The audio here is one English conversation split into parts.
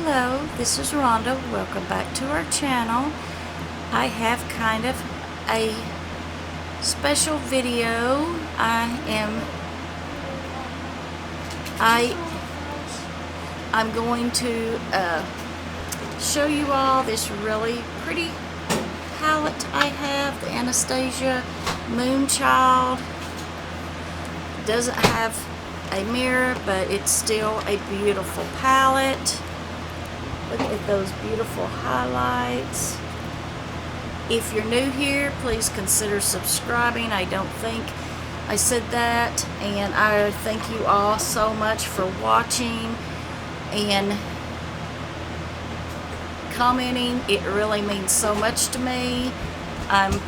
Hello, this is Rhonda. Welcome back to our channel. I have kind of a special video. I'm going to show you all this really pretty palette I have, the Anastasia Moonchild. Doesn't have a mirror, but it's still a beautiful palette. Look at those beautiful highlights. If you're new here, please consider subscribing. I don't think I said that, and I thank you all so much for watching and commenting. It really means so much to me. I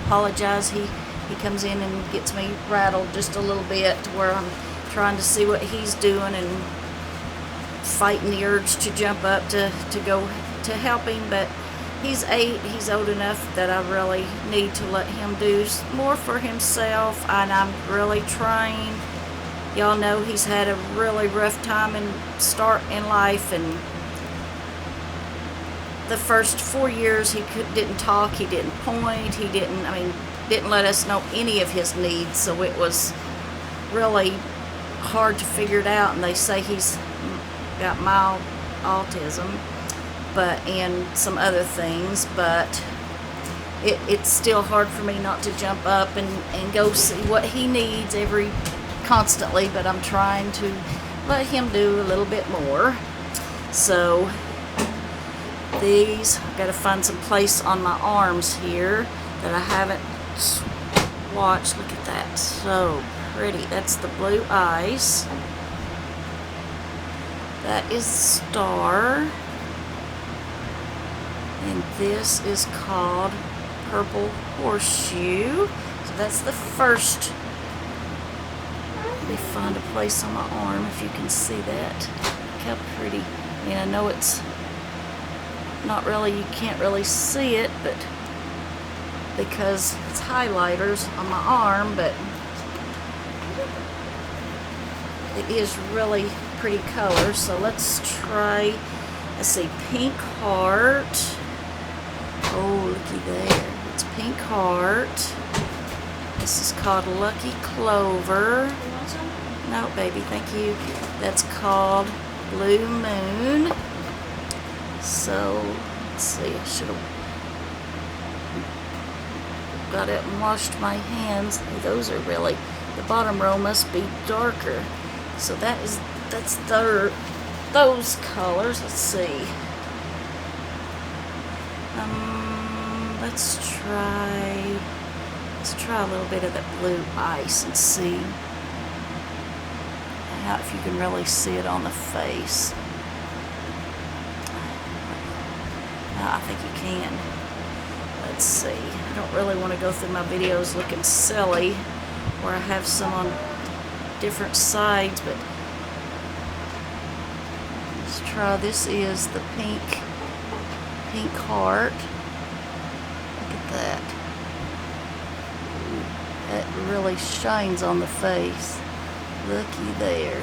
apologize, he comes in and gets me rattled just a little bit, where I'm trying to see what he's doing and fighting the urge to jump up to go to help him. But he's 8, he's old enough that I really need to let him do more for himself, and I'm really trying. Y'all know he's had a really rough time and start in life, and the first 4 years he didn't talk, he didn't point, he didn't let us know any of his needs, so it was really hard to figure it out. And they say he's got mild autism, and some other things, but it's still hard for me not to jump up and go see what he needs constantly, but I'm trying to let him do a little bit more. So these, I've got to find some place on my arms here that I haven't swatched. Look at that, so pretty. That's the blue ice. That is Star. And this is called Purple Horseshoe. So that's the first. Let me find a place on my arm if you can see that. Look how pretty. I mean, I know it's not really, you can't really see it, but because it's highlighters on my arm, but it is really pretty color. So let's try, let's see, Pink Heart. Oh, looky there. It's Pink Heart. This is called Lucky Clover. No, baby, thank you. That's called Blue Moon. So, let's see, I should have got it and washed my hands. Those are really, the bottom row must be darker. So that's those colors. Let's see. Let's try a little bit of that blue ice and see how, if you can really see it on the face. I think you can. Let's see. I don't really want to go through my videos looking silly, where I have some on different sides, but let's try. This is the Pink Heart. Look at that. That really shines on the face. Looky there.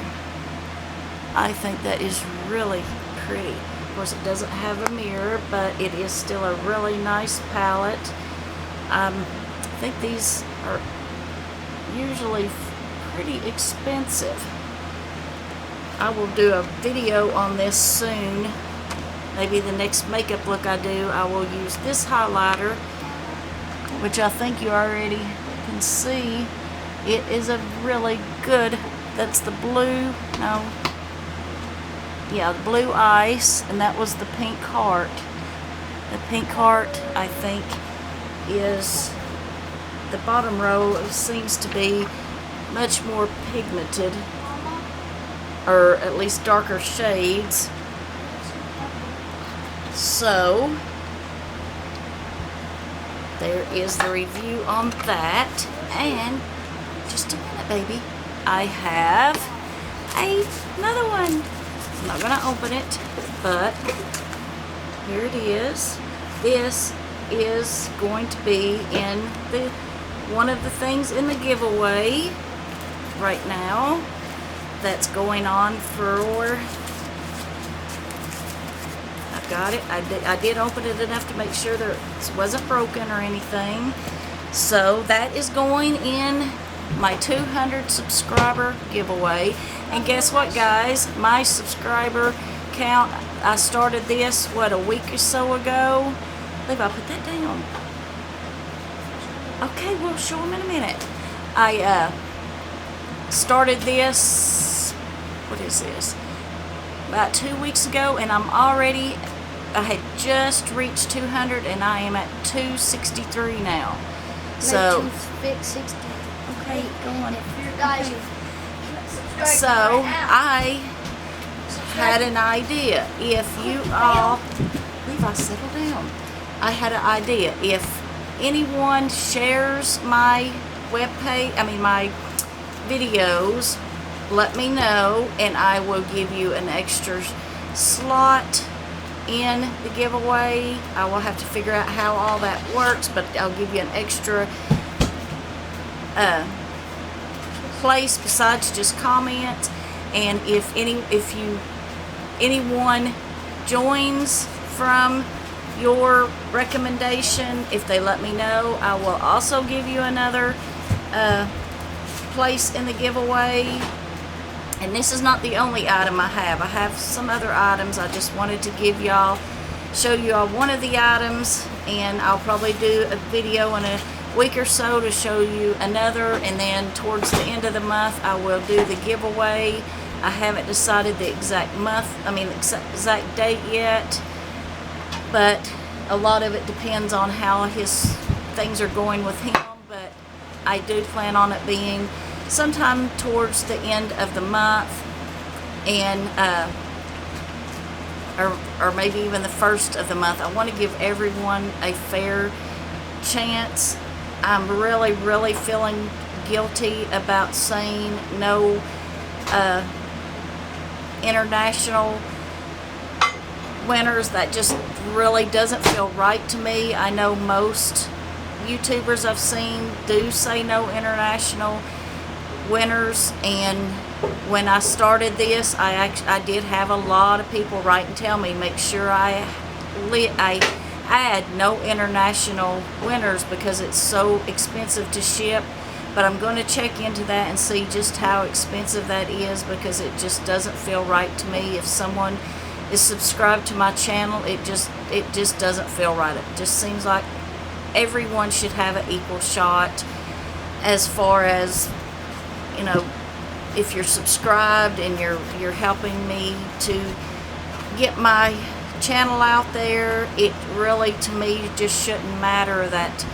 I think that is really pretty. Of course, it doesn't have a mirror, but it is still a really nice palette. I think these are usually pretty expensive. I will do a video on this soon. Maybe the next makeup look I do, I will use this highlighter, which I think you already can see. It is a really good, that's the blue, no, yeah, the blue ice, and that was the Pink Heart. The Pink Heart, I think, is, the bottom row seems to be much more pigmented, or at least darker shades. So there is the review on that. And just a minute, baby, I have another one. I'm not going to open it, but here it is. This is going to be in one of the things in the giveaway right now that's going on for I've got it. I did open it enough to make sure that it wasn't broken or anything. So that is going in my 200 subscriber giveaway. And guess what, guys? My subscriber count, I started this, what, a week or so ago? I believe I put that down. Okay, we'll show them in a minute. I started this, what is this? About 2 weeks ago, and I had just reached 200, and I am at 263 now. So, 260. okay, go on. If you guys So, I had an idea. If you all, Levi, settle down. I had an idea. If anyone shares my webpage, my videos, let me know, and I will give you an extra slot in the giveaway. I will have to figure out how all that works, but I'll give you an extra place besides just comments. And if anyone joins from your recommendation, if they let me know, I will also give you another place in the giveaway. And this is not the only item I have. I have some other items. I just wanted to show you all one of the items, and I'll probably do a video in a week or so to show you another, and then towards the end of the month I will do the giveaway. I haven't decided the exact exact date yet, but a lot of it depends on how his things are going with him, but I do plan on it being sometime towards the end of the month, and or maybe even the first of the month. I want to give everyone a fair chance. I'm really feeling guilty about saying no international winners. That just really doesn't feel right to me. I know most YouTubers I've seen do say no international winners, and when I started this, I did have a lot of people write and tell me make sure I add no international winners because it's so expensive to ship. But I'm going to check into that and see just how expensive that is, because it just doesn't feel right to me. If someone is subscribed to my channel, it just doesn't feel right. It just seems like everyone should have an equal shot as far as, if you're subscribed and you're helping me to get my channel out there. It really, to me, just shouldn't matter that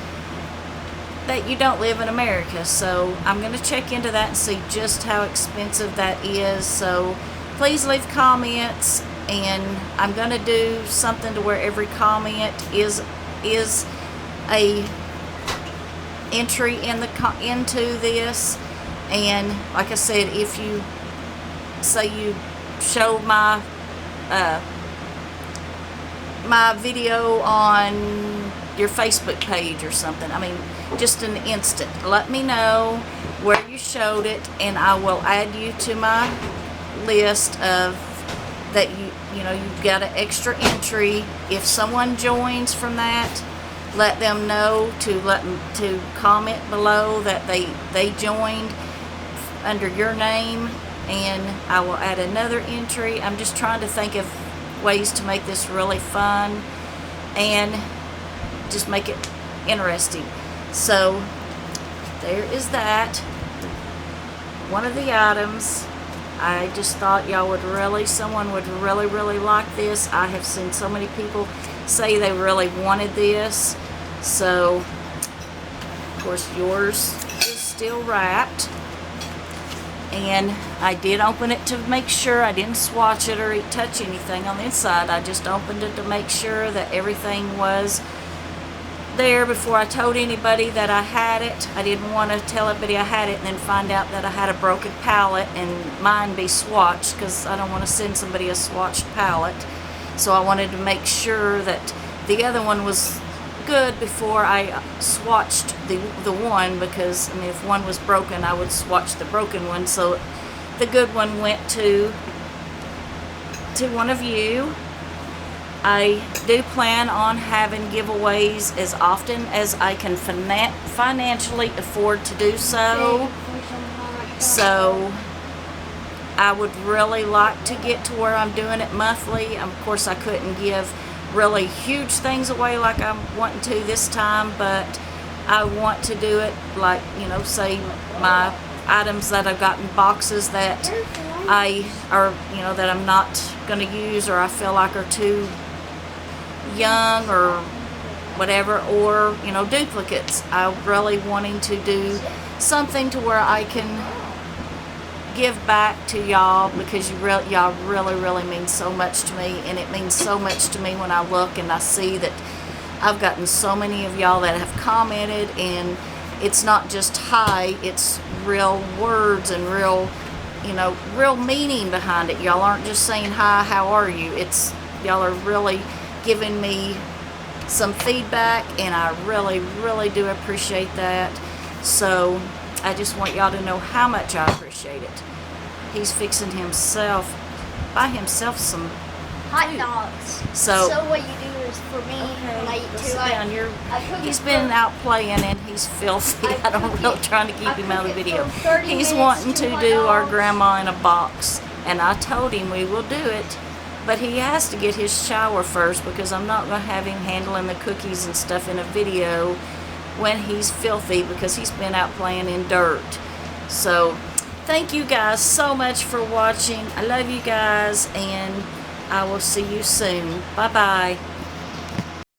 you don't live in America. So I'm going to check into that and see just how expensive that is. So please leave comments, and I'm going to do something to where every comment is a entry into this. And like I said, if you say you show my my video on your Facebook page or something, just an instant, let me know where you showed it, and I will add you to my list of that. You've got an extra entry. If someone joins from that, let them know to comment below that they joined under your name, and I will add another entry. I'm just trying to think of ways to make this really fun and just make it interesting. So there is that, one of the items. I just thought someone would really like this. I have seen so many people say they really wanted this. So of course yours is still wrapped, and I did open it to make sure. I didn't swatch it or touch anything on the inside. I just opened it to make sure that everything was there before I told anybody that I had it. I didn't want to tell everybody I had it and then find out that I had a broken palette and mine be swatched, because I don't want to send somebody a swatched palette. So I wanted to make sure that the other one was good before I swatched the one, because if one was broken, I would swatch the broken one. So the good one went to one of you, I do plan on having giveaways as often as I can financially afford to do so. So I would really like to get to where I'm doing it monthly. Of course, I couldn't give really huge things away like I'm wanting to this time, but I want to do it like, you know, say my items that I've got in boxes that that I'm not going to use, or I feel like are too young or whatever, or, you know, duplicates. I'm really wanting to do something to where I can give back to y'all, because y'all really mean so much to me, and it means so much to me when I look and I see that I've gotten so many of y'all that have commented, and it's not just hi, it's real words and real, you know, real meaning behind it. Y'all aren't just saying hi, how are you? It's y'all are really giving me some feedback, and I really do appreciate that. So I just want y'all to know how much I appreciate it. He's fixing by himself some hot dogs. So what you do is, for me, when I eat sit down. He's been out playing and he's filthy. I'm really trying to keep him out of the video. He's wanting to do our grandma in a box, and I told him we will do it, but he has to get his shower first, because I'm not going to have him handling the cookies and stuff in a video when he's filthy, because he's been out playing in dirt. So thank you guys so much for watching. I love you guys, and I will see you soon. Bye bye.